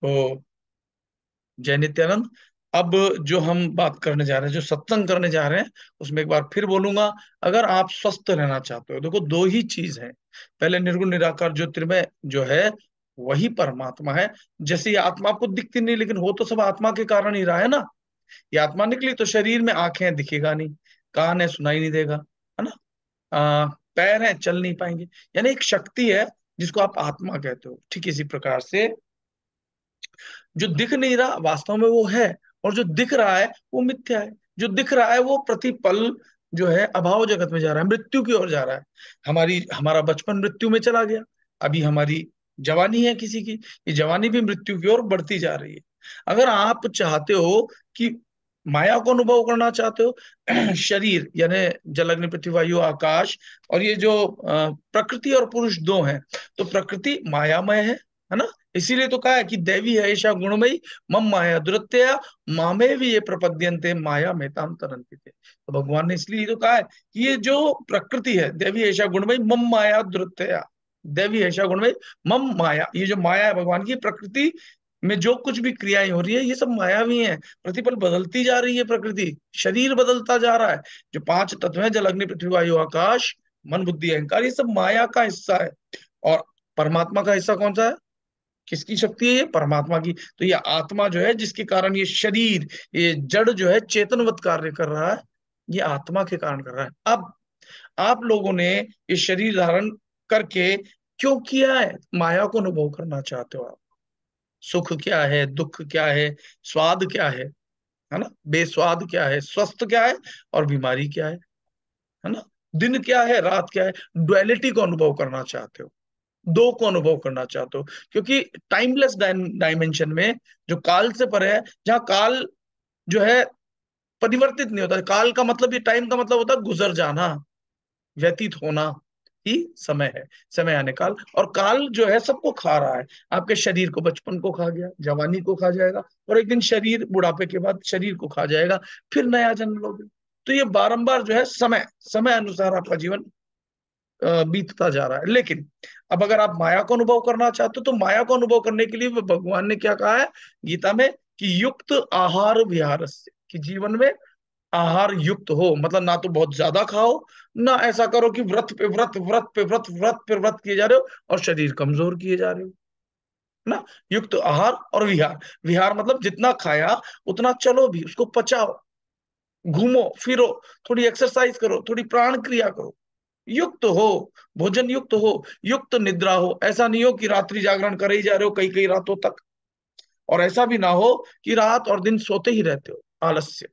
तो जय नित्यानंद। अब जो हम बात करने जा रहे हैं, जो सत्संग करने जा रहे हैं, उसमें एक बार फिर बोलूंगा। अगर आप स्वस्थ रहना चाहते हो, देखो दो ही चीज है। पहले निर्गुण निराकार ज्योतिर्मय जो है वही परमात्मा है। जैसे ये आत्मा आपको दिखती नहीं, लेकिन हो तो सब आत्मा के कारण ही रहा है ना। ये आत्मा निकली तो शरीर में आंखें हैं, दिखेगा नहीं। कान है, सुनाई नहीं देगा, है ना। पैर है, चल नहीं पाएंगे। यानी एक शक्ति है जिसको आप आत्मा कहते हो। ठीक इसी प्रकार से जो दिख नहीं रहा वास्तव में वो है, और जो दिख रहा है वो मिथ्या है। जो दिख रहा है वो प्रतिपल जो है अभाव जगत में जा रहा है, मृत्यु की ओर जा रहा है। हमारा बचपन मृत्यु में चला गया। अभी हमारी जवानी है किसी की, ये जवानी भी मृत्यु की ओर बढ़ती जा रही है। अगर आप चाहते हो कि माया को अनुभव करना चाहते हो, शरीर यानी जल अग्नि पृथ्वी वायु आकाश, और ये जो प्रकृति और पुरुष दो हैं, तो प्रकृति मायामय है ना। इसीलिए तो कहा है कि देवी है ऐसा गुणमयी, मम माया दुरत्यया, मामे भी ये प्रपद्यन्ते माया में ताम तरंति थे। तो भगवान ने इसलिए तो कहा है कि ये जो प्रकृति है देवी ऐसा गुणमयी, मम माया दुरत्यया, देवी ऐसा गुणमयी, मम माया, ये जो माया है भगवान की, प्रकृति में जो कुछ भी क्रियाएं हो रही है ये सब मायावी है। प्रतिपल बदलती जा रही है प्रकृति, शरीर बदलता जा रहा है। जो पांच तत्व है, जल अग्नि पृथ्वी वायु आकाश, मन बुद्धि अहंकार, ये सब माया का हिस्सा है। और परमात्मा का हिस्सा कौन सा है? किसकी शक्ति है? ये परमात्मा की। तो ये आत्मा जो है जिसके कारण ये शरीर, ये जड़ जो है चेतनवत कार्य कर रहा है, ये आत्मा के कारण कर रहा है। अब आप लोगों ने ये शरीर धारण करके क्यों किया है? माया को अनुभव करना चाहते हो आप। सुख क्या है, दुख क्या है, स्वाद क्या है ना, बेस्वाद क्या है, स्वस्थ क्या है, और बीमारी क्या है ना, दिन क्या है, रात क्या है। डुअलिटी को अनुभव करना चाहते हो, दो को अनुभव करना चाहते हो। क्योंकि टाइमलेस डायमेंशन में, जो काल से परे है, जहाँ काल जो है परिवर्तित नहीं होता। काल का मतलब, ये टाइम का मतलब होता है गुजर जाना, व्यतीत होना ही समय है। समय आने काल, और काल जो है सबको खा रहा है। आपके शरीर को बचपन को खा गया, जवानी को खा जाएगा, और एक दिन शरीर बुढ़ापे के बाद शरीर को खा जाएगा, फिर नया जन्म लोगे। तो ये बारंबार जो है समय समय अनुसार आपका जीवन बीतता जा रहा है। लेकिन अब अगर आप माया को अनुभव करना चाहते हो, तो माया को अनुभव करने के लिए भगवान ने क्या कहा है गीता में, कि युक्त आहार विहार से, कि जीवन में आहार युक्त हो। मतलब ना तो बहुत ज्यादा खाओ, ना ऐसा करो कि व्रत पे व्रत, व्रत पे व्रत, व्रत पे व्रत किए जा रहे हो और शरीर कमजोर किए जा रहे हो, है ना। युक्त आहार और विहार। विहार मतलब जितना खाया उतना चलो भी, उसको पचाओ, घूमो फिरो, थोड़ी एक्सरसाइज करो, थोड़ी प्राण क्रिया करो, युक्त हो, भोजन युक्त हो, युक्त निद्रा हो। ऐसा नहीं हो कि रात्रि जागरण करे ही जा रहे हो कई कई रातों तक, और ऐसा भी ना हो कि रात और दिन सोते ही रहते हो, आलस्य।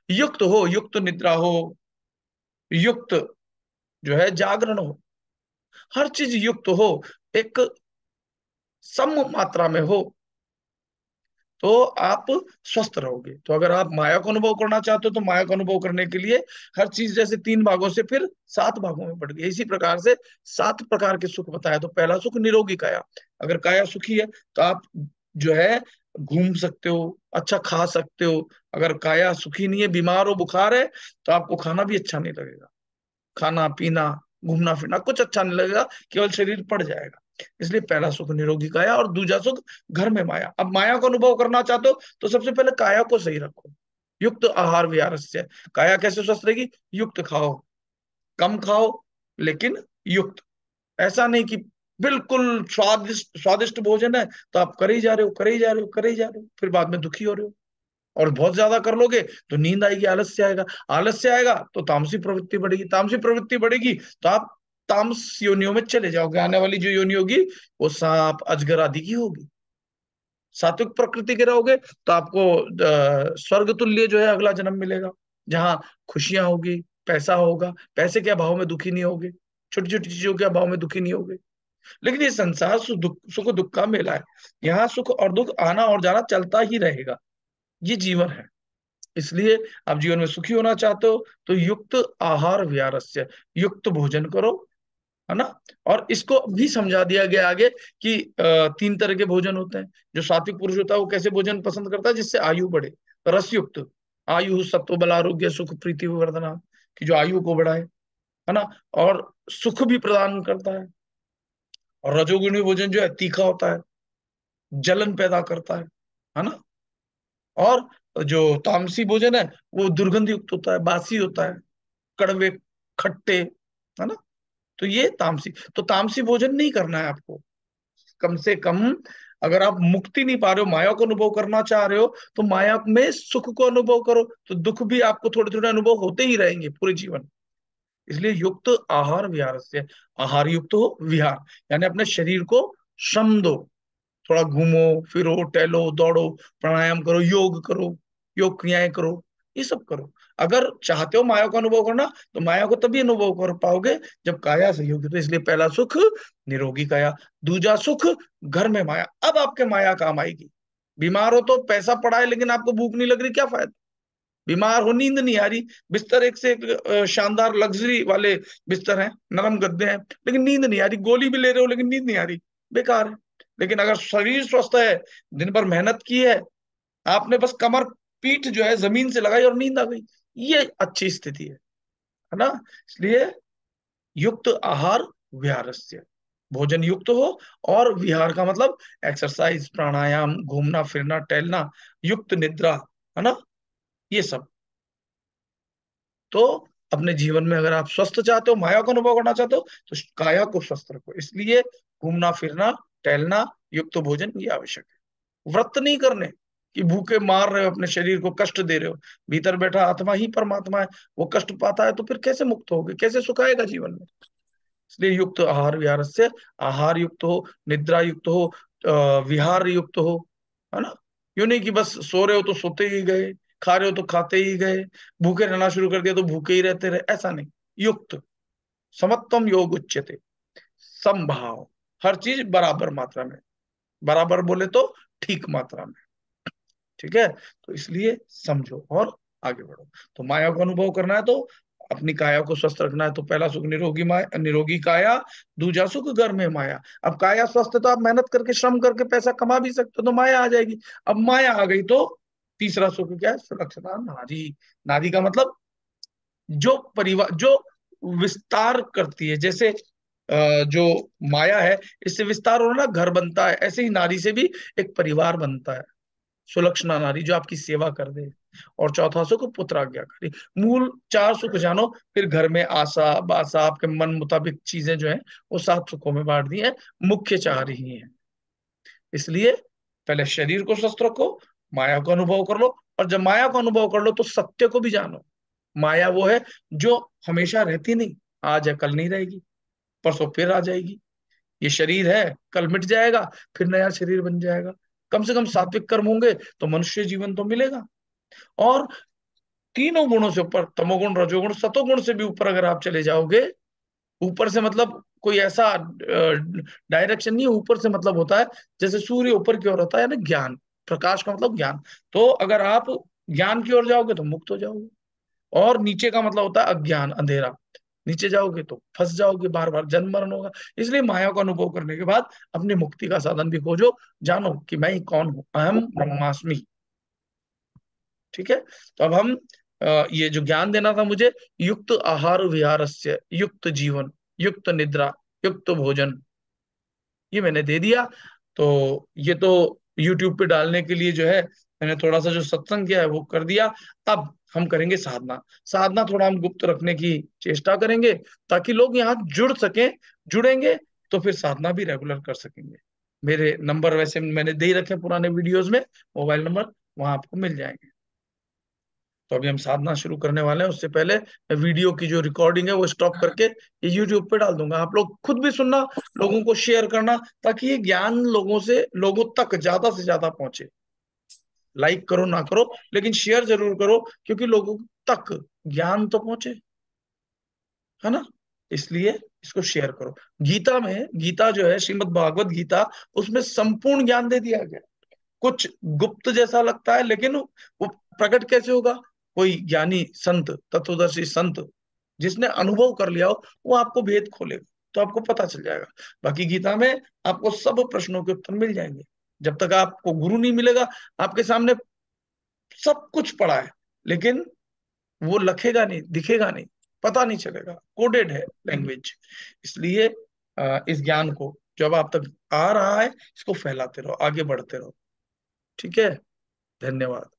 युक्त हो, युक्त निद्रा हो, युक्त जो है जागरण हो, हर चीज युक्त हो, एक सम मात्रा में हो, तो आप स्वस्थ रहोगे। तो अगर आप माया को अनुभव करना चाहते हो, तो माया को अनुभव करने के लिए हर चीज जैसे तीन भागों से फिर सात भागों में बढ़ गई। इसी प्रकार से सात प्रकार के सुख बताया। तो पहला सुख निरोगी काया। अगर काया सुखी है तो आप जो है घूम सकते हो, अच्छा खा सकते हो। अगर काया सुखी नहीं है, बीमार हो, बुखार है, तो आपको खाना भी अच्छा नहीं लगेगा। खाना पीना, घूमना फिरना कुछ अच्छा नहीं लगेगा, केवल शरीर पड़ जाएगा। इसलिए पहला सुख निरोगी काया, और दूसरा सुख घर में माया। अब माया को अनुभव करना चाहते हो तो सबसे पहले काया को सही रखो। युक्त आहार विहार से काया कैसे स्वस्थ रहेगी? युक्त खाओ, कम खाओ, लेकिन युक्त। ऐसा नहीं कि बिल्कुल स्वादिष्ट स्वादिष्ट भोजन है तो आप करे ही जा रहे हो, करे ही जा रहे हो, करे ही जा रहे हो, फिर बाद में दुखी हो रहे हो। और बहुत ज्यादा कर लोगे तो नींद आएगी, आलस्य आएगा, आलस्य आएगा तो तामसी प्रवृत्ति बढ़ेगी, तामसी प्रवृत्ति बढ़ेगी तो आप तामस योनियों में चले जाओगे। आने वाली जो योनि होगी वो सांप अजगर आदि की होगी। सात्विक प्रकृति के रहोगे तो आपको स्वर्ग तुल्य जो है अगला जन्म मिलेगा, जहाँ खुशियां होगी, पैसा होगा, पैसे के अभाव में दुखी नहीं होगे, छोटी छोटी चीजों के अभाव में दुखी नहीं होगे। लेकिन ये संसार सुख दुख का मेला है। यहाँ सुख और दुख आना और जाना चलता ही रहेगा, ये जीवन है। इसलिए आप जीवन में सुखी होना चाहते हो तो युक्त आहार विहारस्य, युक्त भोजन करो, है ना। और इसको भी समझा दिया गया आगे कि तीन तरह के भोजन होते हैं। जो सात्विक पुरुष होता है वो कैसे भोजन पसंद करता है? जिससे आयु बढ़े, रस युक्त। आयु सत्व बल आरोग्य सुख प्रीति विवर्धना, कि जो आयु को बढ़ाए, है ना, और सुख भी प्रदान करता है। और रजोगुणी भोजन जो है तीखा होता है, जलन पैदा करता है ना। और जो तामसी भोजन है वो दुर्गंध युक्त होता है, बासी होता है, कड़वे, खट्टे, है ना। तो ये तामसी, तो तामसी भोजन नहीं करना है आपको। कम से कम अगर आप मुक्ति नहीं पा रहे हो, माया को अनुभव करना चाह रहे हो, तो माया में सुख को अनुभव करो, तो दुख भी आपको थोड़े थोड़े अनुभव होते ही रहेंगे पूरे जीवन। इसलिए युक्त आहार विहार से, आहार युक्त हो विहार, यानी अपने शरीर को श्रम दो, थोड़ा घूमो फिरो, टहलो, दौड़ो, प्राणायाम करो, योग करो, योग क्रियाएं करो, ये सब करो। अगर चाहते हो माया को अनुभव करना, तो माया को तभी अनुभव कर पाओगे जब काया से योग। तो इसलिए पहला सुख निरोगी काया, दूजा सुख घर में माया। अब आपके माया काम आएगी। बीमार हो तो पैसा पड़ा है लेकिन आपको भूख नहीं लग रही, क्या फायदा। बीमार हो, नींद नहीं आ रही, बिस्तर एक से एक शानदार लग्जरी वाले बिस्तर हैं, नरम गद्दे हैं, लेकिन नींद नहीं आ रही, गोली भी ले रहे हो लेकिन नींद नहीं आ रही, बेकार है। लेकिन अगर शरीर स्वस्थ है, दिन भर मेहनत की है, आपने बस कमर पीठ जो है जमीन से लगाई और नींद आ गई, ये अच्छी स्थिति है ना। इसलिए युक्त आहार विहारस्य, भोजन युक्त हो, और विहार का मतलब एक्सरसाइज, प्राणायाम, घूमना फिरना, टहलना, युक्त निद्रा, है ना, ये सब। तो अपने जीवन में अगर आप स्वस्थ चाहते हो, माया को अनुभव करना चाहते हो, तो काया को स्वस्थ रखो। इसलिए घूमना फिरना, टहलना, युक्त भोजन ये आवश्यक है। व्रत नहीं करने कि भूखे मार रहे हो, अपने शरीर को कष्ट दे रहे हो। भीतर बैठा आत्मा ही परमात्मा है, वो कष्ट पाता है तो फिर कैसे मुक्त होगे, कैसे सुख आएगा जीवन में। इसलिए युक्त आहार विहार से, आहार युक्त हो, निद्रा युक्त हो, विहार युक्त हो, है ना। यूं नहीं कि बस सो रहे हो तो सोते ही गए, खा रहे हो तो खाते ही गए, भूखे रहना शुरू कर दिया तो भूखे ही रहते रहे, ऐसा नहीं। युक्त, समत्वम योग उच्यते, समभाव, हर चीज बराबर मात्रा में, बराबर बोले तो ठीक मात्रा में, ठीक है। तो इसलिए समझो और आगे बढ़ो। तो माया को अनुभव करना है तो अपनी काया को स्वस्थ रखना है, तो पहला सुख निरोगी माया, निरोगी काया, दूजा सुख घर में माया। अब काया स्वस्थ है तो आप मेहनत करके श्रम करके पैसा कमा भी सकते हो, तो माया आ जाएगी। अब माया आ गई तो तीसरा सुख क्या है, सुलक्षणा नारी। नारी का मतलब जो परिवार, जो विस्तार करती है, जैसे जो माया है इससे विस्तार हो ना, घर बनता है, ऐसे ही नारी से भी एक परिवार बनता है। सुलक्षणा नारी, जो आपकी सेवा कर दे। और चौथा सुख पुत्राज्ञाकारी। मूल चार सुख जानो, फिर घर में आशा बासा, आपके मन मुताबिक चीजें जो है वो 7 सुखों में बांट दी है, मुख्य चार ही है। इसलिए पहले शरीर को स्वस्थ रखो, माया को अनुभव कर लो, और जब माया को अनुभव कर लो तो सत्य को भी जानो। माया वो है जो हमेशा रहती नहीं, आज है कल नहीं रहेगी, परसों फिर आ जाएगी। ये शरीर है, कल मिट जाएगा, फिर नया शरीर बन जाएगा। कम से कम सात्विक कर्म होंगे तो मनुष्य जीवन तो मिलेगा। और तीनों गुणों से ऊपर, तमोगुण, रजोगुण, सतोगुण से भी ऊपर अगर आप चले जाओगे, ऊपर से मतलब कोई ऐसा डायरेक्शन नहीं है, ऊपर से मतलब होता है जैसे सूर्य ऊपर की ओर होता है ना, ज्ञान, प्रकाश का मतलब ज्ञान। तो अगर आप ज्ञान की ओर जाओगे तो मुक्त हो जाओगे। और नीचे का मतलब होता है अज्ञान, अंधेरा, नीचे जाओगे तो फंस जाओगे, बार बार जन्म मरण होगा। इसलिए माया को अनुभव करने के बाद अपनी मुक्ति का साधन भी खोजो, जानो कि मैं ही कौन हूं, अहम ब्रह्मास्मि। ठीक है। तो अब हम ये जो ज्ञान देना था मुझे, युक्त आहार विहारस्य, युक्त जीवन, युक्त निद्रा, युक्त भोजन, ये मैंने दे दिया। तो ये तो YouTube पे डालने के लिए जो है, मैंने थोड़ा सा जो सत्संग किया है वो कर दिया। अब हम करेंगे साधना। साधना थोड़ा हम गुप्त रखने की चेष्टा करेंगे, ताकि लोग यहाँ जुड़ सकें। जुड़ेंगे तो फिर साधना भी रेगुलर कर सकेंगे। मेरे नंबर वैसे मैंने दे ही रखे हैं पुराने वीडियोस में, मोबाइल नंबर वहां आपको मिल जाएंगे। तो अभी हम साधना शुरू करने वाले हैं, उससे पहले मैं वीडियो की जो रिकॉर्डिंग है वो स्टॉप करके ये यूट्यूब पे डाल दूंगा। आप लोग खुद भी सुनना, लोगों को शेयर करना, ताकि ये ज्ञान लोगों तक ज्यादा से ज्यादा पहुंचे। लाइक करो ना करो, लेकिन शेयर जरूर करो, क्योंकि लोगों तक ज्ञान तो पहुंचे, है ना। इसलिए इसको शेयर करो। गीता में, गीता जो है श्रीमद् भागवत गीता, उसमें संपूर्ण ज्ञान दे दिया गया। कुछ गुप्त जैसा लगता है, लेकिन वो प्रकट कैसे होगा, कोई ज्ञानी संत, तत्वदर्शी संत जिसने अनुभव कर लिया हो, वो आपको भेद खोलेगा, तो आपको पता चल जाएगा। बाकी गीता में आपको सब प्रश्नों के उत्तर मिल जाएंगे। जब तक आपको गुरु नहीं मिलेगा, आपके सामने सब कुछ पड़ा है, लेकिन वो लखेगा नहीं, दिखेगा नहीं, पता नहीं चलेगा, कोडेड है लैंग्वेज। इसलिए इस ज्ञान को जो अब आप तक आ रहा है इसको फैलाते रहो, आगे बढ़ते रहो। ठीक है। धन्यवाद।